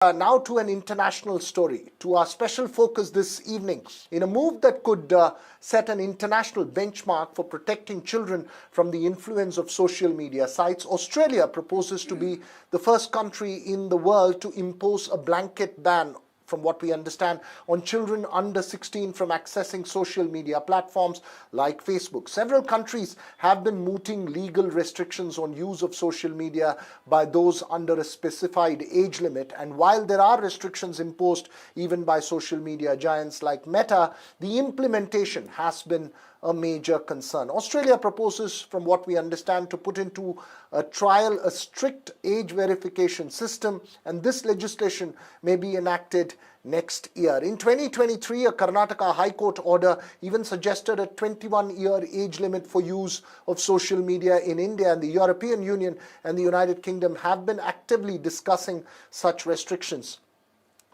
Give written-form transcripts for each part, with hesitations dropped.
Now to an international story, to our special focus this evening. In a move that could set an international benchmark for protecting children from the influence of social media sites, Australia proposes to be the first country in the world to impose a blanket ban, from what we understand, on children under 16 from accessing social media platforms like Facebook. Several countries have been mooting legal restrictions on use of social media by those under a specified age limit. And while there are restrictions imposed even by social media giants like Meta, the implementation has been a major concern. Australia proposes, from what we understand, to put into a trial a strict age verification system, and this legislation may be enacted next year. In 2023, a Karnataka High Court order even suggested a 21-year age limit for use of social media in India, and the European Union and the United Kingdom have been actively discussing such restrictions.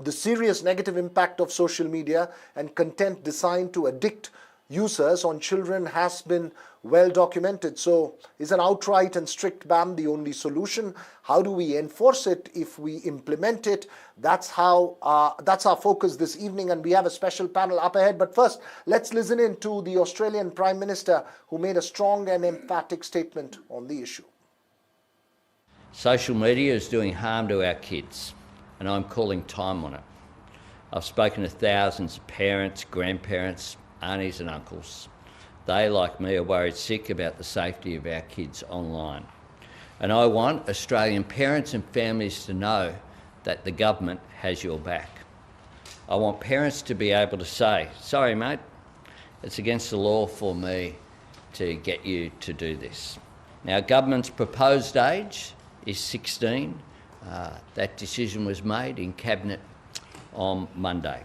The serious negative impact of social media and content designed to addict users on children has been well documented. So is an outright and strict ban the only solution? How do we enforce it if we implement it? That's our focus this evening, and we have a special panel up ahead. But first, let's listen in to the Australian Prime Minister, who made a strong and emphatic statement on the issue. Social media is doing harm to our kids, and I'm calling time on it. I've spoken to thousands of parents, grandparents, aunties and uncles. They, like me, are worried sick about the safety of our kids online. And I want Australian parents and families to know that the government has your back. I want parents to be able to say, sorry mate, it's against the law for me to get you to do this. Now, government's proposed age is 16. That decision was made in Cabinet on Monday.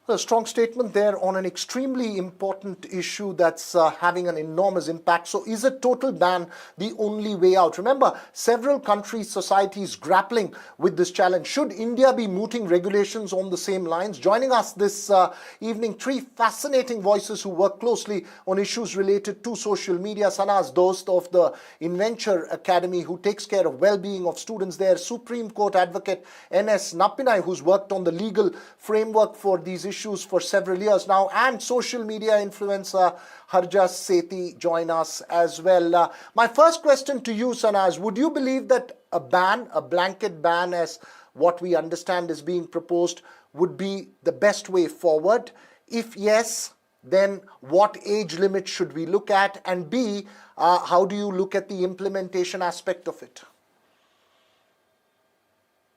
A strong statement there on an extremely important issue that's having an enormous impact. So is a total ban the only way out? Remember, several countries, societies grappling with this challenge. Should India be mooting regulations on the same lines? Joining us this evening, three fascinating voices who work closely on issues related to social media. Sanaaz Doust of the Inventure Academy, who takes care of well-being of students there. Supreme Court Advocate N.S. Nappinai, who's worked on the legal framework for these issues for several years now, and social media influencer Harjas Sethi join us as well. My first question to you, Sanaaz, would you believe that a blanket ban as what we understand is being proposed, would be the best way forward? If yes, then what age limit should we look at? And B, how do you look at the implementation aspect of it?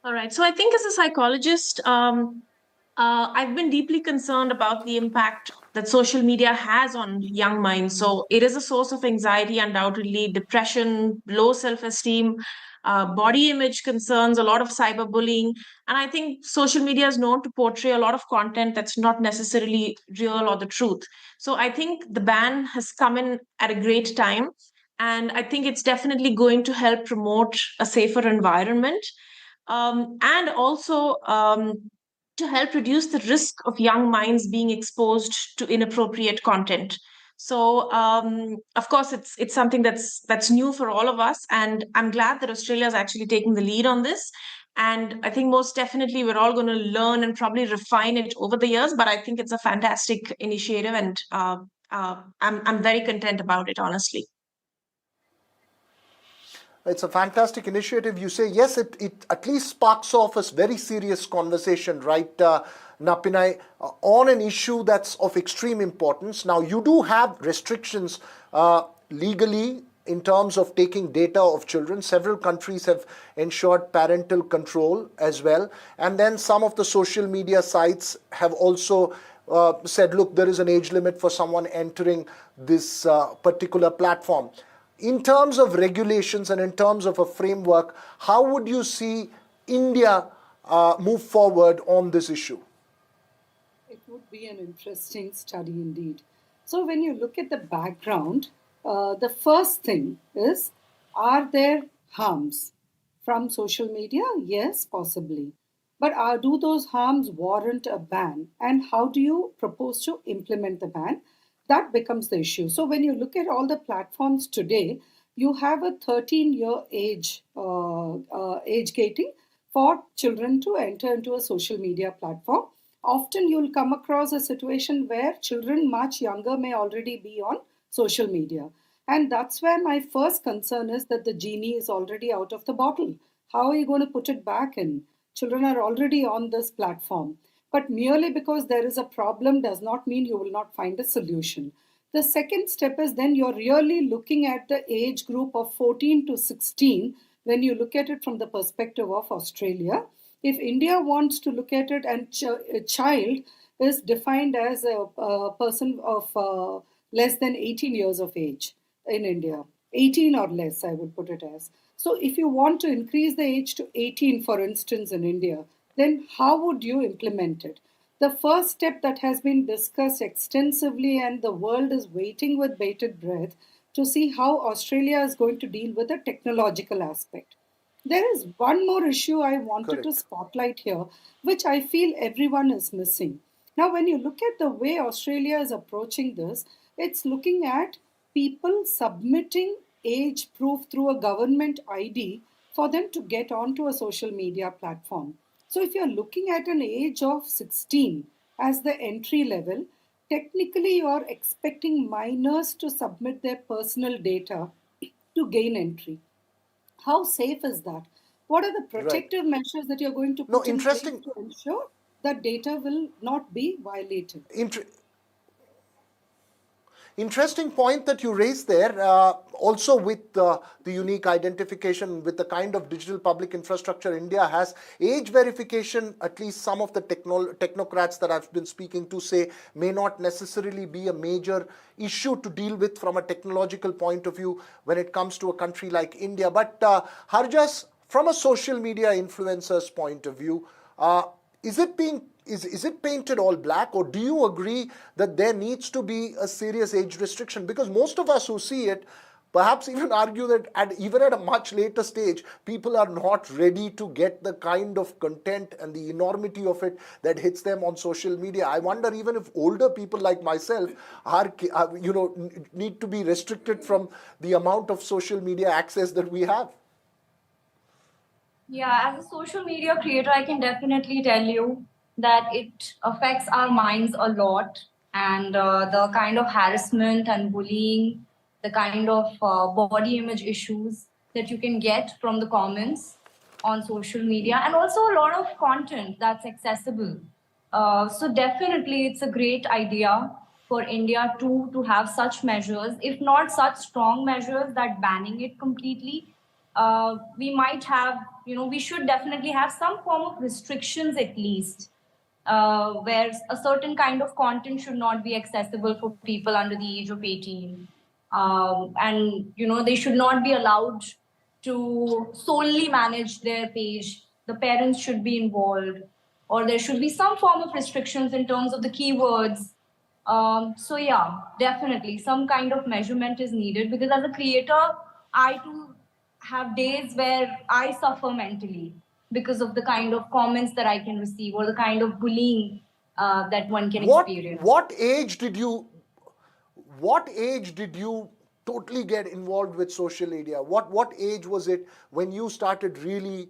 All right. So I think as a psychologist, I've been deeply concerned about the impact that social media has on young minds. So it is a source of anxiety, undoubtedly, depression, low self-esteem, body image concerns, a lot of cyberbullying. And I think social media is known to portray a lot of content that's not necessarily real or the truth. So I think the ban has come in at a great time. And I think it's definitely going to help promote a safer environment. And also to help reduce the risk of young minds being exposed to inappropriate content. So, of course, it's something that's new for all of us, and I'm glad that Australia is actually taking the lead on this. And I think most definitely we're all going to learn and probably refine it over the years. But I think it's a fantastic initiative, and I'm very content about it, honestly. It's a fantastic initiative. You say, yes, it at least sparks off a very serious conversation, right, Nappinai, on an issue that's of extreme importance. Now, you do have restrictions legally in terms of taking data of children. Several countries have ensured parental control as well. And then some of the social media sites have also said, look, there is an age limit for someone entering this particular platform. In terms of regulations and in terms of a framework, how would you see India move forward on this issue? It would be an interesting study indeed. So when you look at the background, the first thing is, are there harms from social media? Yes, possibly. But do those harms warrant a ban? And how do you propose to implement the ban? That becomes the issue. So when you look at all the platforms today, you have a 13-year age gating for children to enter into a social media platform. Often you'll come across a situation where children much younger may already be on social media. And that's where my first concern is that the genie is already out of the bottle. How are you going to put it back in? Children are already on this platform. But merely because there is a problem does not mean you will not find a solution. The second step is then you're really looking at the age group of 14 to 16 when you look at it from the perspective of Australia. If India wants to look at it, and a child is defined as a person of less than 18 years of age in India, 18 or less, I would put it as. So, if you want to increase the age to 18, for instance, in India, then how would you implement it? The first step that has been discussed extensively, and the world is waiting with bated breath to see how Australia is going to deal with the technological aspect. There is one more issue I wanted to Correct. spotlight here, which I feel everyone is missing. Now, when you look at the way Australia is approaching this, it's looking at people submitting age proof through a government ID for them to get onto a social media platform. So, if you're looking at an age of 16 as the entry level, technically you're expecting minors to submit their personal data to gain entry. How safe is that? What are the Right. protective measures that you're going to No, put in place interesting. to ensure that data will not be violated? Inter- Interesting point that you raised there. Also, with the unique identification, with the kind of digital public infrastructure India has, age verification, at least some of the technocrats that I've been speaking to say, may not necessarily be a major issue to deal with from a technological point of view when it comes to a country like India. But Harjas, from a social media influencer's point of view, is it being is it painted all black, or do you agree that there needs to be a serious age restriction? Because most of us who see it perhaps even argue that even at a much later stage, people are not ready to get the kind of content and the enormity of it that hits them on social media. I wonder even if older people like myself need to be restricted from the amount of social media access that we have. Yeah, as a social media creator, I can definitely tell you that it affects our minds a lot. And the kind of harassment and bullying, the kind of body image issues that you can get from the comments on social media, and also a lot of content that's accessible. So definitely, it's a great idea for India to have such measures, if not such strong measures that banning it completely. We might have, we should definitely have some form of restrictions at least, where a certain kind of content should not be accessible for people under the age of 18. And, they should not be allowed to solely manage their page. The parents should be involved, or there should be some form of restrictions in terms of the keywords. So yeah, definitely some kind of measurement is needed, because as a creator, I too have days where I suffer mentally because of the kind of comments that I can receive, or the kind of bullying that one can What experience. what age did you what age did you totally get involved with social media? What age was it when you started really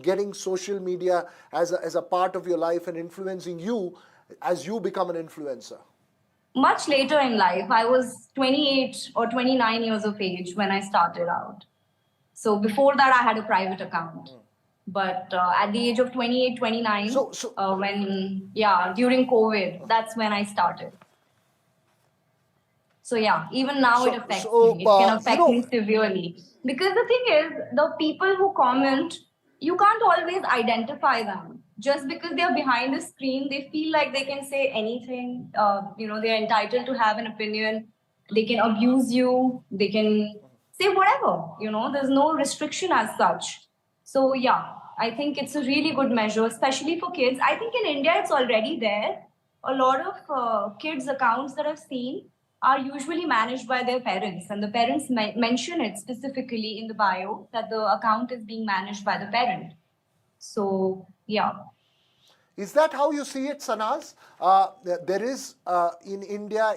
getting social media as a part of your life and influencing you as you become an influencer? Much later in life, I was 28 or 29 years of age when I started out. So before that, I had a private account. But at the age of 28, 29, So during COVID, that's when I started. So yeah, even now it so affects so me. It can you affect know me severely. Because the thing is, the people who comment, you can't always identify them. Just because they're behind the screen, they feel like they can say anything. They're entitled to have an opinion. They can abuse you. They can say whatever. There's no restriction as such. So yeah, I think it's a really good measure, especially for kids. I think in India it's already there. A lot of kids' accounts that I've seen are usually managed by their parents, and the parents mention it specifically in the bio that the account is being managed by the parent. So yeah. Is that how you see it, Sanaaz? There is in India,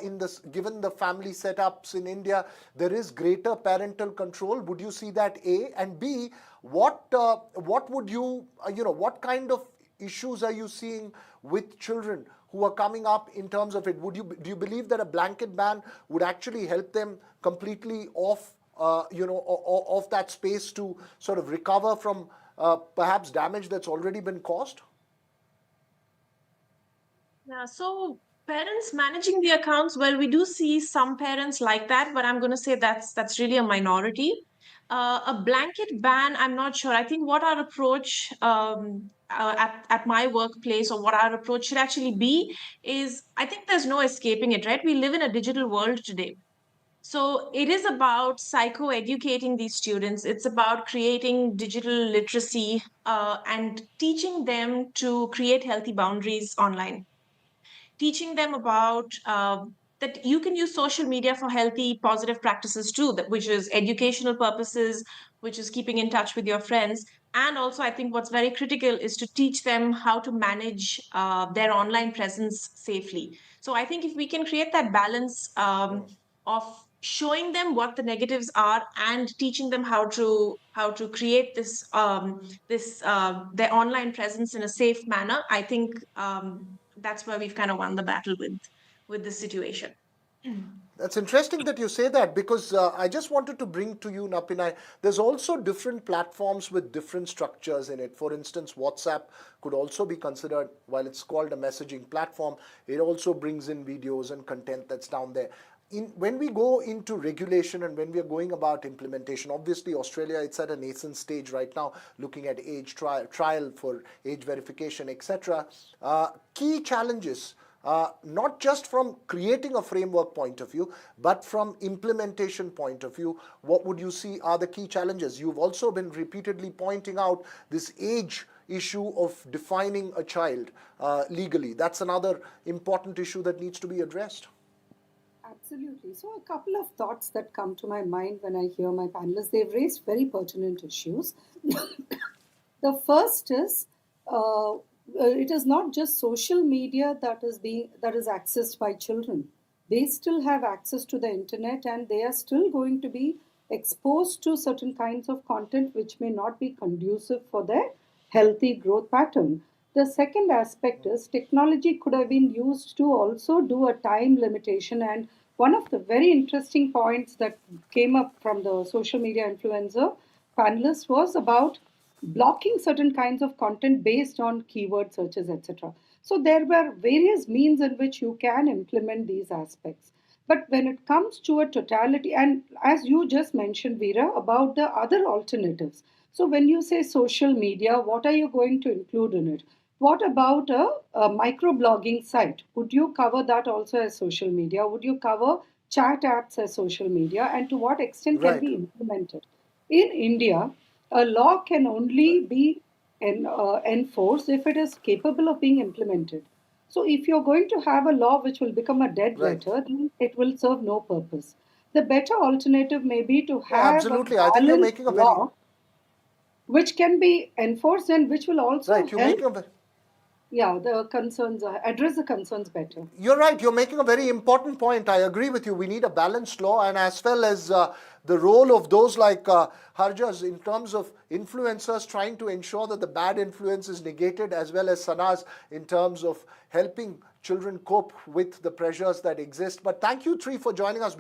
given the family setups in India, there is greater parental control. Would you see that, A? And B, what would you, what kind of issues are you seeing with children who are coming up in terms of it? Do you believe that a blanket ban would actually help them completely off that space to sort of recover from perhaps damage that's already been caused? Yeah, so parents managing the accounts, well, we do see some parents like that, but I'm going to say that's really a minority. A blanket ban, I'm not sure. I think what our approach at my workplace, or what our approach should actually be, is I think there's no escaping it, right? We live in a digital world today. So it is about psycho-educating these students. It's about creating digital literacy and teaching them to create healthy boundaries online, teaching them about that you can use social media for healthy, positive practices too, which is educational purposes, which is keeping in touch with your friends. And also, I think what's very critical is to teach them how to manage their online presence safely. So I think if we can create that balance of showing them what the negatives are and teaching them how to create this their online presence in a safe manner, I think that's where we've kind of won the battle with this situation. That's interesting that you say that, because I just wanted to bring to you, Napinai, there's also different platforms with different structures in it. For instance, WhatsApp could also be considered, while it's called a messaging platform, it also brings in videos and content that's down there. When we go into regulation and when we are going about implementation, obviously Australia, it's at a nascent stage right now, looking at age trial for age verification, etc. Key challenges, not just from creating a framework point of view, but from implementation point of view, what would you see are the key challenges? You've also been repeatedly pointing out this age issue of defining a child legally. That's another important issue that needs to be addressed. Absolutely. So, a couple of thoughts that come to my mind when I hear my panelists. They've raised very pertinent issues. The first is it is not just social media that is accessed by children. They still have access to the internet, and they are still going to be exposed to certain kinds of content which may not be conducive for their healthy growth pattern. The second aspect is technology could have been used to also do a time limitation. And one of the very interesting points that came up from the social media influencer panelists was about blocking certain kinds of content based on keyword searches, etc. So there were various means in which you can implement these aspects. But when it comes to a totality, and as you just mentioned, Veera, about the other alternatives. So when you say social media, what are you going to include in it? What about a microblogging site? Would you cover that also as social media? Would you cover chat apps as social media? And to what extent can be implemented? In India, a law can only be enforced if it is capable of being implemented. So if you're going to have a law which will become a dead letter, then it will serve no purpose. The better alternative may be to have absolutely. a I think you're balanced making a very law which can be enforced and which will also right. You're help. making a The concerns address the concerns better. You're right. You're making a very important point. I agree with you. We need a balanced law, and as well as the role of those like Harjas in terms of influencers trying to ensure that the bad influence is negated, as well as Sanaaz in terms of helping children cope with the pressures that exist. But thank you three for joining us.